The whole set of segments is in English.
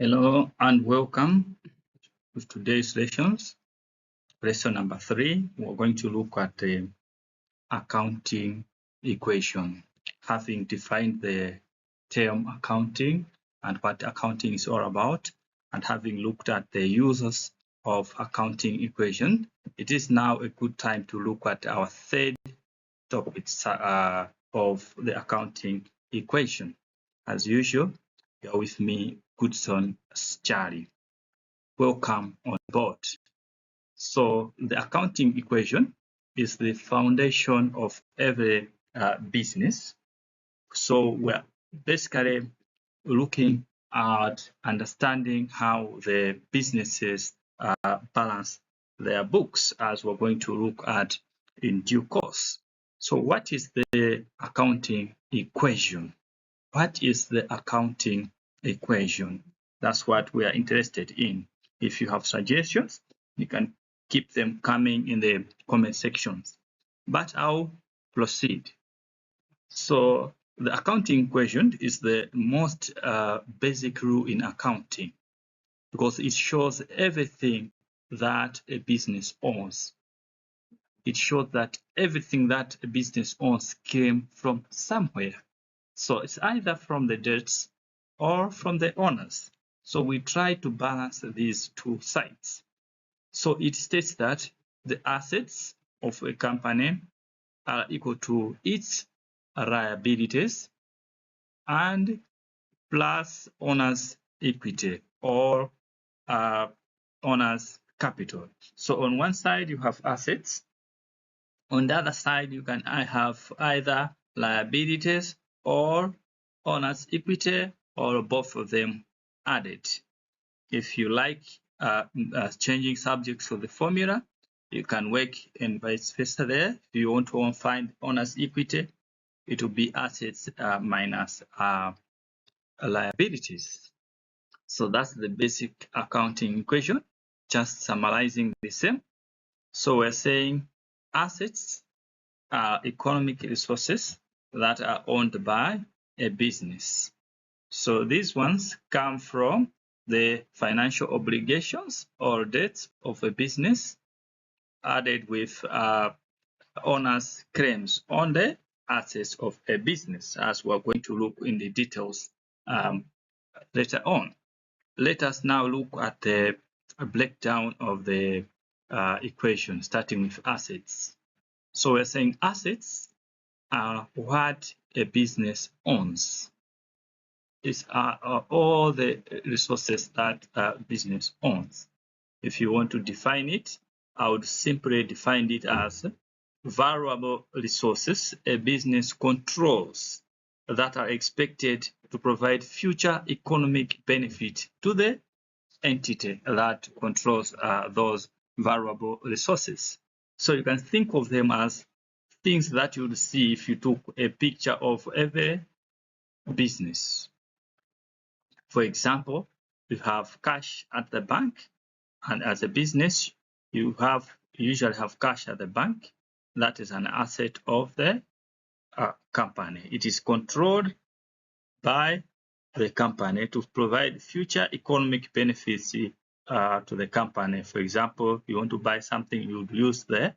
Hello and welcome to today's lessons. Lesson number 3, we're going to look at the accounting equation. Having defined the term accounting and what accounting is all about, and having looked at the uses of accounting equation, it is now a good time to look at our third topic of the accounting equation. As usual, you're with me, Goodson Charlie. Welcome on board. So the accounting equation is the foundation of every business. So we're basically looking at understanding how the businesses balance their books, as we're going to look at in due course. So what is the accounting equation? What is the accounting equation? That's what we are interested in. If you have suggestions, you can keep them coming in the comment sections. But I'll proceed. So the accounting equation is the most basic rule in accounting because it shows everything that a business owns. It shows that everything that a business owns came from somewhere. So it's either from the debts or from the owners. So we try to balance these two sides. So it states that the assets of a company are equal to its liabilities and plus owner's equity or owner's capital. So on one side you have assets. On the other side you can have either liabilities or owner's equity or both of them added. If you like changing subjects for the formula, you can work and vice versa there. If you want to find owner's equity, it will be assets minus liabilities. So that's the basic accounting equation, just summarizing the same. So we're saying assets are economic resources that are owned by a business. So these ones come from the financial obligations or debts of a business added with owner's claims on the assets of a business, as we're going to look in the details later on. Let us now look at the breakdown of the equation, starting with assets. So we're saying assets are what a business owns. These are all the resources that a business owns. If you want to define it, I would simply define it as valuable resources a business controls that are expected to provide future economic benefit to the entity that controls those valuable resources. So you can think of them as things that you would see if you took a picture of every business. For example, you have cash at the bank, and as a business, you usually have cash at the bank. That is an asset of the company. It is controlled by the company to provide future economic benefits to the company. For example, you want to buy something, you would use the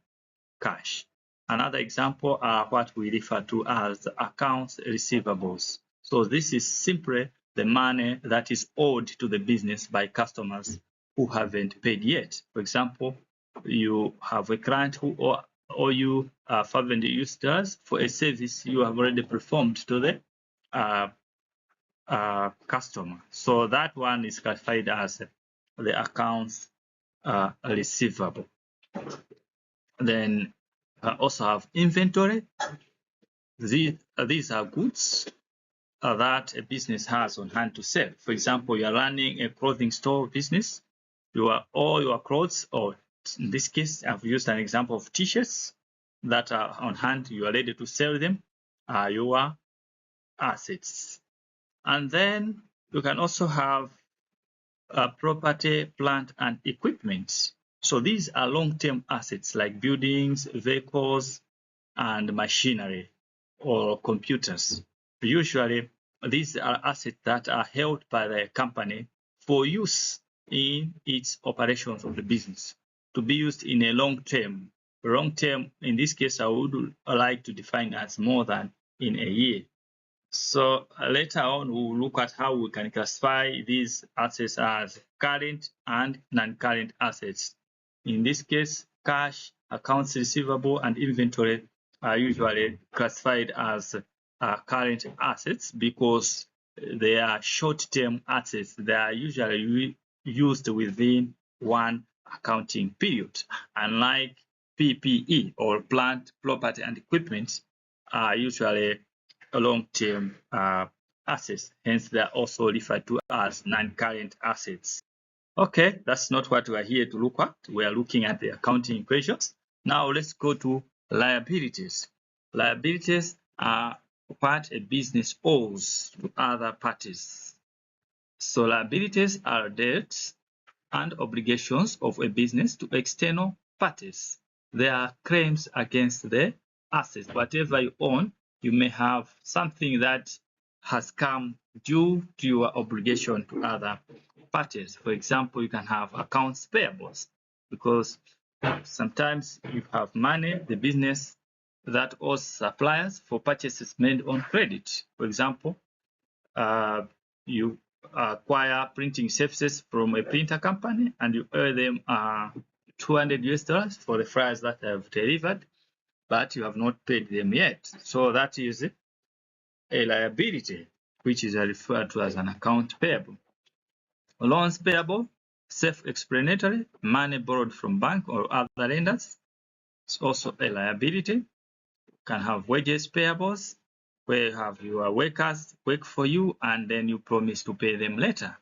cash. Another example are what we refer to as accounts receivables. So this is simply the money that is owed to the business by customers who haven't paid yet. For example, you have a client who owe you $500 for a service you have already performed to the customer. So that one is classified as the accounts receivable. Then also have inventory. These are goods that a business has on hand to sell. For example, you are running a clothing store business. All your clothes, or in this case, I've used an example of t-shirts that are on hand, you are ready to sell them, are your assets. And then you can also have property, plant, and equipment. So these are long-term assets like buildings, vehicles, and machinery or computers. Usually, these are assets that are held by the company for use in its operations of the business, to be used in a long term. Long term, in this case, I would like to define as more than in a year. So later on, we'll look at how we can classify these assets as current and non-current assets. In this case, cash, accounts receivable, and inventory are usually classified as current assets because they are short-term assets. They are usually used within one accounting period, unlike PPE or plant, property, and equipment are usually long-term assets. Hence, they are also referred to as non-current assets. Okay, that's not what we are here to look at. We are looking at the accounting equations. Now let's go to liabilities. Liabilities are what a business owes to other parties. So liabilities are debts and obligations of a business to external parties. They are claims against the assets. Whatever you own, you may have something that has come due to your obligation to other parties. For example, you can have accounts payables because sometimes you have money, the business that owes suppliers for purchases made on credit. For example, you acquire printing services from a printer company and you owe them $200 for the flyers that have delivered, but you have not paid them yet. So that is a liability, which is referred to as an account payable. Loans payable, self-explanatory, money borrowed from bank or other lenders. It's also a liability. You can have wages payables, where you have your workers work for you and then you promise to pay them later.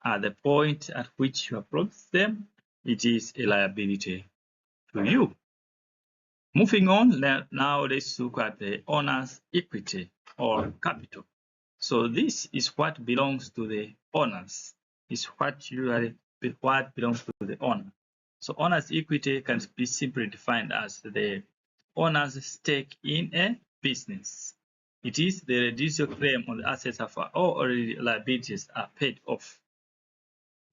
At the point at which you have promised them, it is a liability to you. Moving on, now let's look at the owner's equity or capital. So this is what belongs to the owners. It's what belongs to the owner. So owner's equity can be simply defined as the owner's stake in a business. It is the residual claim on the assets of all liabilities are paid off.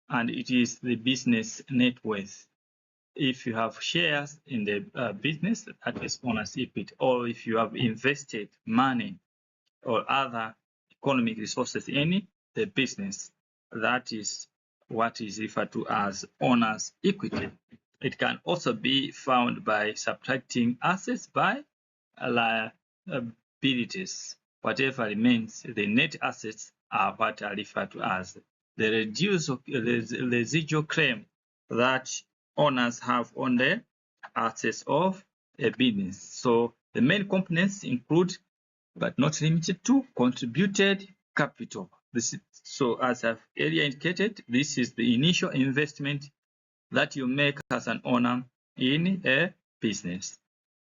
And it is the business net worth. If you have shares in the business, that is owner's equity, or if you have invested money or other economic resources in the business, that is what is referred to as owner's equity. It can also be found by subtracting assets by liabilities. Whatever remains, the net assets are what are referred to as the residual claim that owners have on the assets of a business. So the main components include, but not limited to, contributed capital. So as I've earlier indicated, this is the initial investment that you make as an owner in a business.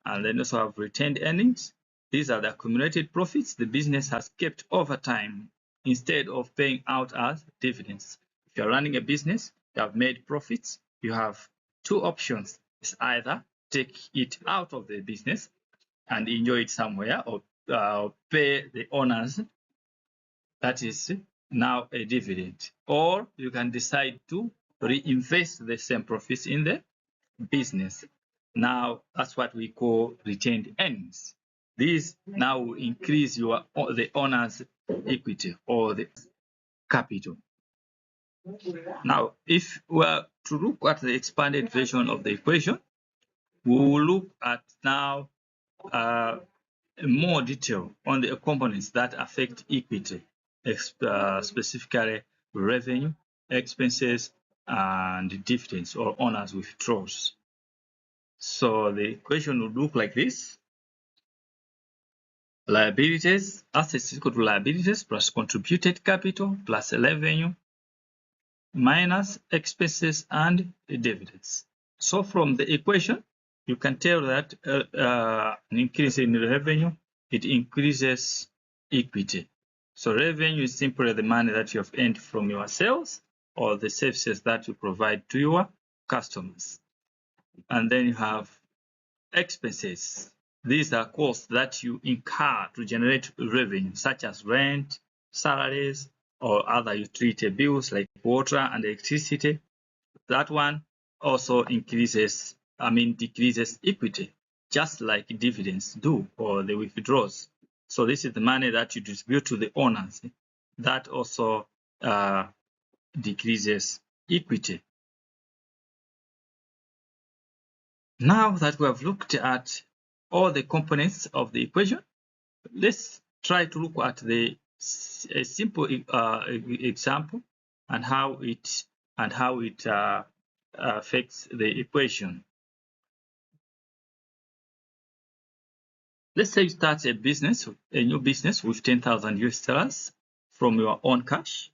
And then also have retained earnings. These are the accumulated profits the business has kept over time instead of paying out as dividends. If you're running a business, you have made profits, you have two options. It's either take it out of the business and enjoy it somewhere, or pay the owners, that is now a dividend. Or you can decide to reinvest the same profits in the business. Now, that's what we call retained earnings. This now will increase the owner's equity or the capital. Now, if we are to look at the expanded version of the equation, we will look at now more detail on the components that affect equity, specifically revenue, expenses, and dividends or owners withdrawals. So the equation would look like this. Liabilities, assets equal to liabilities plus contributed capital plus revenue minus expenses and dividends. So from the equation, you can tell that an increase in revenue, it increases equity. So revenue is simply the money that you have earned from your sales or the services that you provide to your customers. And then you have expenses. These are costs that you incur to generate revenue, such as rent, salaries, or other utility bills like water and electricity, that one also decreases equity, just like dividends do or the withdrawals. So this is the money that you distribute to the owners. That also decreases equity. Now that we have looked at all the components of the equation, let's try to look at a simple example and how it affects the equation. Let's say you start a new business with 10,000 US dollars from your own cash.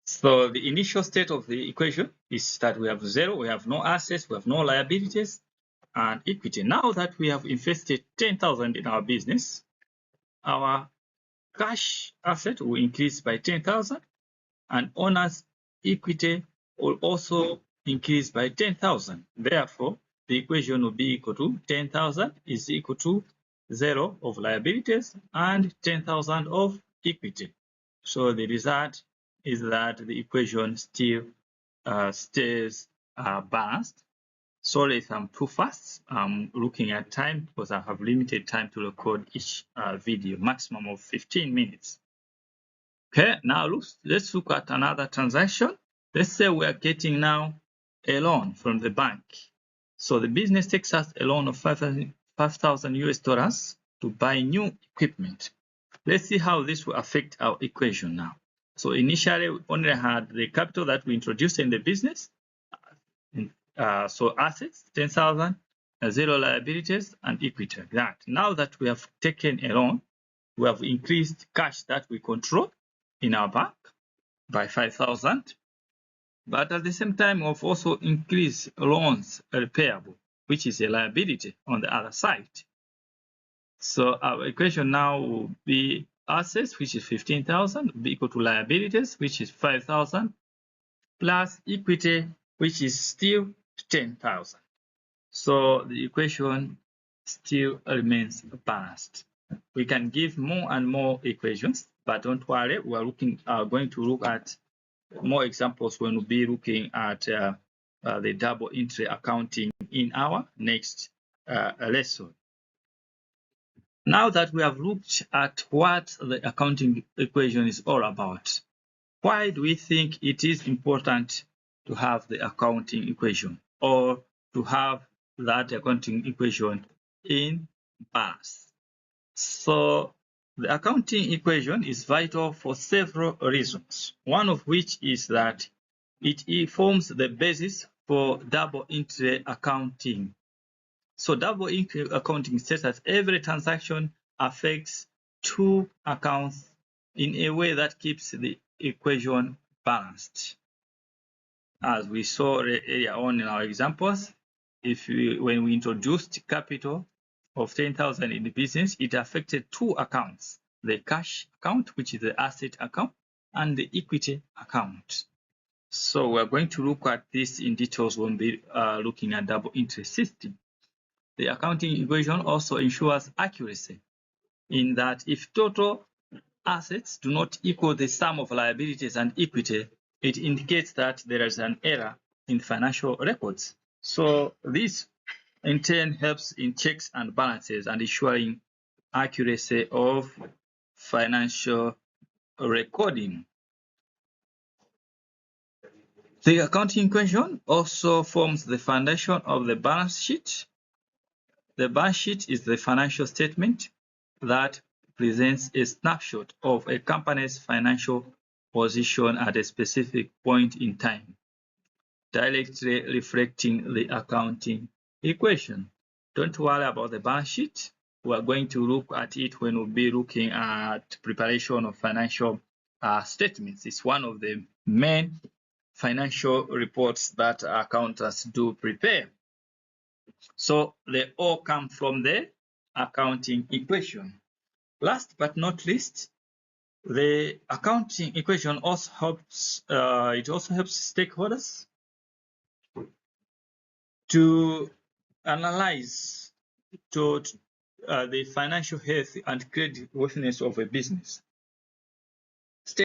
So the initial state of the equation is that we have zero, we have no assets, we have no liabilities, and equity. Now that we have invested 10,000 in our business, our cash asset will increase by 10,000, and owner's equity will also increase by 10,000. Therefore, the equation will be equal to 10,000 is equal to 0 of liabilities and 10,000 of equity. So the result is that the equation still stays balanced. Sorry if I'm too fast. I'm looking at time because I have limited time to record each video, maximum of 15 minutes. Okay, now let's look at another transaction. Let's say we are getting now a loan from the bank. So the business takes us a loan of 5,000 US dollars to buy new equipment. Let's see how this will affect our equation now. So initially, we only had the capital that we introduced in the business. So assets, 10,000, 0 liabilities, and equity. Now that we have taken a loan, we have increased cash that we control in our bank by 5,000. But at the same time, we've also increased loans repayable, which is a liability on the other side. So our equation now will be assets, which is 15,000, will be equal to liabilities, which is 5,000, plus equity, which is still 10,000. So the equation still remains balanced. We can give more and more equations, but don't worry, we are going to look at more examples when we'll be looking at the double entry accounting in our next lesson. Now that we have looked at what the accounting equation is all about, why do we think it is important to have the accounting equation or to have that accounting equation in balance? So the accounting equation is vital for several reasons, one of which is that it forms the basis for double entry accounting. So double entry accounting says that every transaction affects two accounts in a way that keeps the equation balanced. As we saw earlier on in our examples, when we introduced capital of 10,000 in the business, it affected two accounts, the cash account, which is the asset account, and the equity account. So we're going to look at this in details when we're looking at double entry system. The accounting equation also ensures accuracy in that if total assets do not equal the sum of liabilities and equity, it indicates that there is an error in financial records. So this in turn helps in checks and balances and ensuring accuracy of financial recording. The accounting equation also forms the foundation of the balance sheet. The balance sheet is the financial statement that presents a snapshot of a company's financial position at a specific point in time, directly reflecting the accounting equation. Don't worry about the balance sheet. We are going to look at it when we'll be looking at preparation of financial statements. It's one of the main financial reports that accountants do prepare. So they all come from the accounting equation. Last but not least, the accounting equation also helps stakeholders to analyze the financial health and creditworthiness of a business.